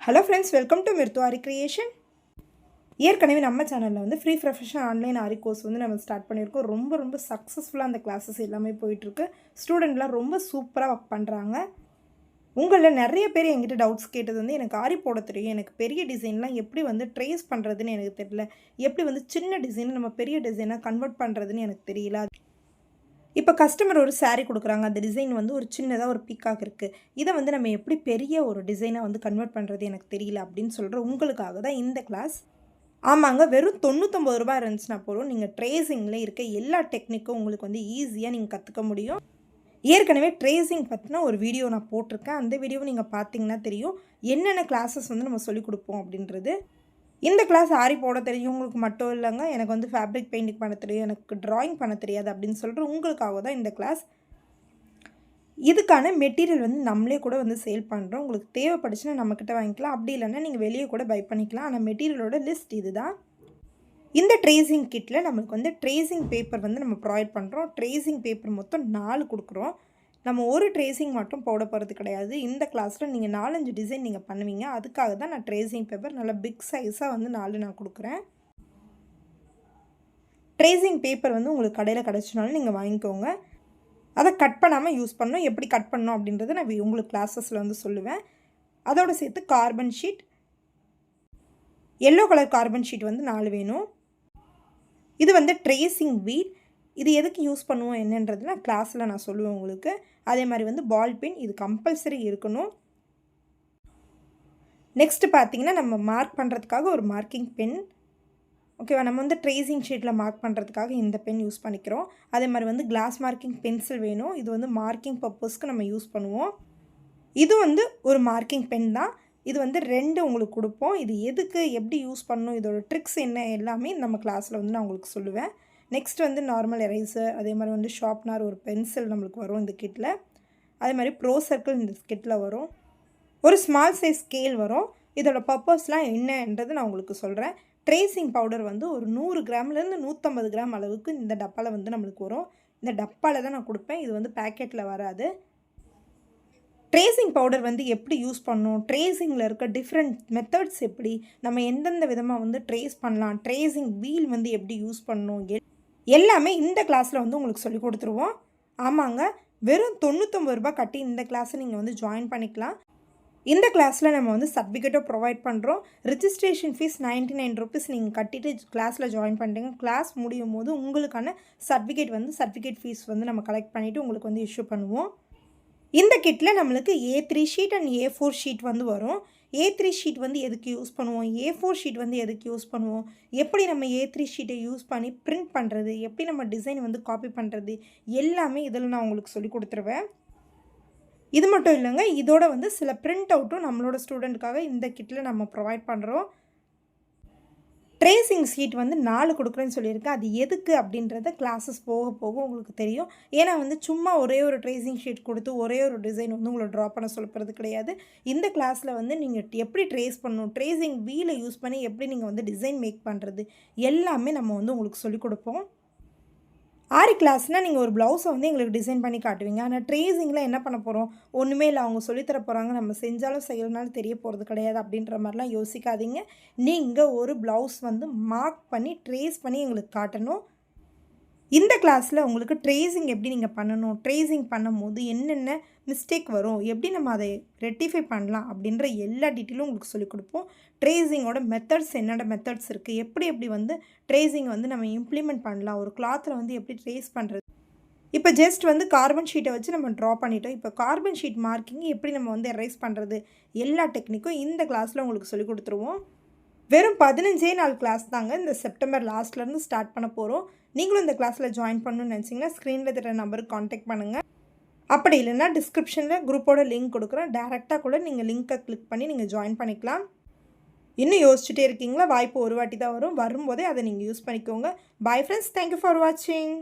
Hello friends, welcome to Mridu Aari creation. ஏற்கனவே நம்ம சேனலில் வந்து free professional online Aari course வந்து நம்ம ஸ்டார்ட் பண்ணியிருக்கோம். ரொம்ப சக்ஸஸ்ஃபுல்லாக அந்த கிளாஸஸ் எல்லாமே போயிட்டுருக்கு. ஸ்டூடெண்ட்லாம் ரொம்ப சூப்பராக ஒர்க் பண்ணுறாங்க. உங்களில் நிறைய பேர் என்கிட்ட டவுட்ஸ் கேட்டது வந்து எனக்கு ஆரி போட தெரியும், எனக்கு பெரிய டிசைன்லாம் எப்படி வந்து ட்ரேஸ் பண்ணுறதுன்னு எனக்கு தெரியல, எப்படி வந்து சின்ன டிசைனை நம்ம பெரிய டிசைனாக கன்வெர்ட் பண்ணுறதுன்னு எனக்கு தெரியல. இப்போ கஸ்டமர் ஒரு சாரீ கொடுக்குறாங்க, அந்த டிசைன் வந்து ஒரு சின்னதாக ஒரு பீக்காக இருக்குது, இதை வந்து நம்ம எப்படி பெரிய ஒரு டிசைனாக வந்து கன்வெர்ட் பண்ணுறது எனக்கு தெரியல அப்படின்னு சொல்கிற உங்களுக்காக தான் இந்த கிளாஸ். ஆமாங்க, வெறும் 99 ரூபாய் இருந்துச்சுன்னா போதும், நீங்கள் ட்ரேசிங்கில் இருக்க எல்லா டெக்னிக்கும் உங்களுக்கு வந்து ஈஸியாக நீங்கள் கற்றுக்க முடியும். ஏற்கனவே ட்ரேசிங் பற்றின ஒரு வீடியோ நான் போட்டிருக்கேன், அந்த வீடியோவை நீங்கள் பார்த்தீங்கன்னா தெரியும் என்னென்ன கிளாஸஸ் வந்து நம்ம சொல்லிக் கொடுப்போம் அப்படின்றது. இந்த கிளாஸ் ஆரி போட தெரிஞ்சவங்களுக்கு மட்டும் இல்லைங்க, எனக்கு வந்து ஃபேப்ரிக் பெயிண்டிங் பண்ண தெரியும், எனக்கு ட்ராயிங் பண்ண தெரியாது அப்படின்னு சொல்கிற உங்களுக்காக தான் இந்த கிளாஸ். இதுக்கான மெட்டீரியல் வந்து நம்மளே கூட வந்து சேல் பண்ணுறோம். உங்களுக்கு தேவைப்படுச்சுன்னா நம்மக்கிட்ட வாங்கிக்கலாம், அப்படி இல்லைன்னா நீங்கள் வெளியே கூட பை பண்ணிக்கலாம். ஆனால் மெட்டீரியலோட லிஸ்ட் இது தான். இந்த ட்ரேசிங் கிட்டில் நம்மளுக்கு வந்து ட்ரேசிங் பேப்பர் வந்து நம்ம ப்ரொவைட் பண்ணுறோம். ட்ரேசிங் பேப்பர் மொத்தம் 4 கொடுக்குறோம். நம்ம ஒரு ட்ரேசிங் மட்டும் போட போகிறது கிடையாது. இந்த கிளாஸில் நீங்கள் 4-5 டிசைன் நீங்கள் பண்ணுவீங்க, அதுக்காக தான் நான் ட்ரேசிங் பேப்பர் நல்லா பிக் சைஸாக வந்து 4 நான் கொடுக்குறேன். ட்ரேசிங் பேப்பர் வந்து உங்களுக்கு கடையில் கிடச்சினாலும் நீங்கள் வாங்கிக்கோங்க. அதை கட் பண்ணாமல் யூஸ் பண்ணணும். எப்படி கட் பண்ணணும் அப்படின்றத நான் உங்களுக்கு கிளாஸஸில் வந்து சொல்லுவேன். அதோடு சேர்த்து carbon sheet, yellow colour carbon sheet வந்து 4 வேணும். இது வந்து ட்ரேசிங் வீல், இது எதுக்கு யூஸ் பண்ணுவோம் என்னன்றது நான் கிளாஸில் நான் சொல்லுவேன் உங்களுக்கு. அதே மாதிரி வந்து பால் பென், இது கம்பல்சரி இருக்கணும். நெக்ஸ்ட்டு பார்த்தீங்கன்னா நம்ம மார்க் பண்ணுறதுக்காக ஒரு மார்க்கிங் பென். ஓகேவா, நம்ம வந்து ட்ரேசிங் ஷீட்டில் மார்க் பண்ணுறதுக்காக இந்த பென் யூஸ் பண்ணிக்கிறோம். அதே மாதிரி வந்து கிளாஸ் மார்க்கிங் பென்சில் வேணும், இது வந்து மார்க்கிங் பர்பஸ்க்கு நம்ம யூஸ் பண்ணுவோம். இது வந்து ஒரு மார்க்கிங் பென் தான், இது வந்து 2 உங்களுக்கு கொடுப்போம். இது எதுக்கு எப்படி யூஸ் பண்ணணும், இதோட ட்ரிக்ஸ் என்ன எல்லாமே நம்ம கிளாஸில் வந்து நான் உங்களுக்கு சொல்லுவேன். நெக்ஸ்ட் வந்து நார்மல் எரேசர், அதே மாதிரி வந்து ஷார்ப்னர், ஒரு பென்சில் நம்மளுக்கு வரும் இந்த கிட்டில். அதே மாதிரி ப்ரோ சர்க்கிள் இந்த கிட்டில் வரும். ஒரு ஸ்மால் சைஸ் ஸ்கேல் வரும். இதோட பர்பஸ்லாம் என்னன்றது நான் உங்களுக்கு சொல்கிறேன். ட்ரேசிங் பவுடர் வந்து ஒரு 100 கிராம்லேருந்து 150 கிராம் அளவுக்கு இந்த டப்பாவில் வந்து நம்மளுக்கு வரும். இந்த டப்பாவில் தான் நான் கொடுப்பேன், இது வந்து பேக்கெட்டில் வராது. ட்ரேசிங் பவுடர் வந்து எப்படி யூஸ் பண்ணணும், ட்ரேசிங்கில் இருக்க டிஃப்ரெண்ட் மெத்தட்ஸ் எப்படி, நம்ம எந்தெந்த விதமாக வந்து ட்ரேஸ் பண்ணலாம், ட்ரேசிங் வீல் வந்து எப்படி யூஸ் பண்ணணும், எல்லாமே இந்த கிளாஸில் வந்து உங்களுக்கு சொல்லி கொடுத்துருவோம். ஆமாங்க, வெறும் 99 ரூபாய் கட்டி இந்த கிளாஸை நீங்கள் வந்து ஜாயின் பண்ணிக்கலாம். இந்த கிளாஸில் நம்ம வந்து சர்டிஃபிகேட்டும் ப்ரொவைட் பண்ணுறோம். ரிஜிஸ்ட்ரேஷன் ஃபீஸ் 99 ருபீஸ் நீங்கள் கட்டிட்டு கிளாஸில் ஜாயின் பண்ணிட்டீங்க. கிளாஸ் முடியும் போது உங்களுக்கான சர்டிஃபிகேட் ஃபீஸ் வந்து நம்ம கலெக்ட் பண்ணிவிட்டு உங்களுக்கு வந்து இஷ்யூ பண்ணுவோம். இந்த கிட்டில் நம்மளுக்கு A3 sheet and A4 sheet வந்து வரும். A3 ஷீட் வந்து எதுக்கு யூஸ் பண்ணுவோம், A4 ஷீட் வந்து எதுக்கு யூஸ் பண்ணுவோம், எப்படி நம்ம A3 ஷீட்டை யூஸ் பண்ணி பிரிண்ட் பண்ணுறது, எப்படி நம்ம டிசைன் வந்து காப்பி பண்ணுறது, எல்லாமே இதில் நான் உங்களுக்கு சொல்லி கொடுத்துருவேன். இது மட்டும் இல்லைங்க, இதோட வந்து சில பிரிண்ட் அவுட்டும் நம்மளோட ஸ்டூடெண்ட்டுக்காக இந்த கிட்டில் நம்ம ப்ரொவைட் பண்ணுறோம். ட்ரேசிங் ஷீட் வந்து 4 கொடுக்குறேன்னு சொல்லியிருக்கேன். அது எதுக்கு அப்படின்றத கிளாஸஸ் போக போக உங்களுக்கு தெரியும். ஏன்னா வந்து சும்மா ஒரே ஒரு ட்ரேசிங் ஷீட் கொடுத்து ஒரே ஒரு டிசைன் வந்து உங்களை ட்ரா பண்ண சொல்லப்படுறது கிடையாது. இந்த கிளாஸில் வந்து நீங்கள் எப்படி ட்ரேஸ் பண்ணணும், ட்ரேசிங் வீலை யூஸ் பண்ணி எப்படி நீங்கள் வந்து டிசைன் மேக் பண்ணுறது, எல்லாமே நம்ம வந்து உங்களுக்கு சொல்லிக் கொடுப்போம். ஆரி கிளாஸ்னால் நீங்கள் ஒரு ப்ளவுஸை வந்து எங்களுக்கு டிசைன் பண்ணி காட்டுவீங்க. ஆனால் ட்ரேசிங்கில் என்ன பண்ண போகிறோம், ஒன்றுமே இல்லை, அவங்க சொல்லித்தர போகிறாங்க, நம்ம செஞ்சாலும் செய்யலனாலும் தெரிய போகிறது கிடையாது அப்படின்ற மாதிரிலாம் யோசிக்காதீங்க. நீங்கள் ஒரு ப்ளவுஸ் வந்து மார்க் பண்ணி ட்ரேஸ் பண்ணி எங்களுக்கு காட்டணும். இந்த கிளாஸில் உங்களுக்கு ட்ரேசிங் எப்படி நீங்கள் பண்ணணும், ட்ரேசிங் பண்ணும்போது என்னென்ன மிஸ்டேக் வரும், எப்படி நம்ம அதை ரெக்டிஃபை பண்ணலாம் அப்படின்ற எல்லா டீட்டெயிலும் உங்களுக்கு சொல்லிக் கொடுப்போம். ட்ரேசிங்கோட மெத்தட்ஸ், என்னென்ன மெத்தட்ஸ் இருக்குது, எப்படி வந்து ட்ரேசிங் வந்து நம்ம இம்ப்ளிமெண்ட் பண்ணலாம், ஒரு கிளாத்தில் வந்து எப்படி ட்ரேஸ் பண்ணுறது. இப்போ ஜஸ்ட் வந்து கார்பன் ஷீட்டை வச்சு நம்ம ட்ரா பண்ணிட்டோம். இப்போ கார்பன் ஷீட் மார்க்கிங் எப்படி நம்ம வந்து எரேஸ் பண்ணுறது, எல்லா டெக்னிக்கும் இந்த கிளாஸில் உங்களுக்கு சொல்லிக் கொடுத்துருவோம். வெறும் 15 நாள் கிளாஸ் தாங்க, இந்த செப்டம்பர் லாஸ்ட்லேருந்து ஸ்டார்ட் பண்ண போகிறோம். நீங்களும் இந்த கிளாஸில் ஜாயின் பண்ணணும்னு நினச்சிங்கன்னா ஸ்க்ரீனில் தர நம்பருக்கு காண்டாக்ட் பண்ணுங்கள். அப்படி இல்லைன்னா டிஸ்கிரிப்ஷனில் குரூப்போட லிங்க் கொடுக்குறேன், டேரெக்டாக கூட நீங்கள் லிங்க்கை கிளிக் பண்ணி நீங்கள் ஜாயின் பண்ணிக்கலாம். இன்னும் யோசிச்சுட்டே இருக்கீங்களா, வாய்ப்பு ஒரு வாட்டி தான் வரும், வரும்போதே அதை நீங்கள் யூஸ் பண்ணிக்கோங்க. பை ஃப்ரெண்ட்ஸ், தேங்க்யூ ஃபார் வாட்சிங்.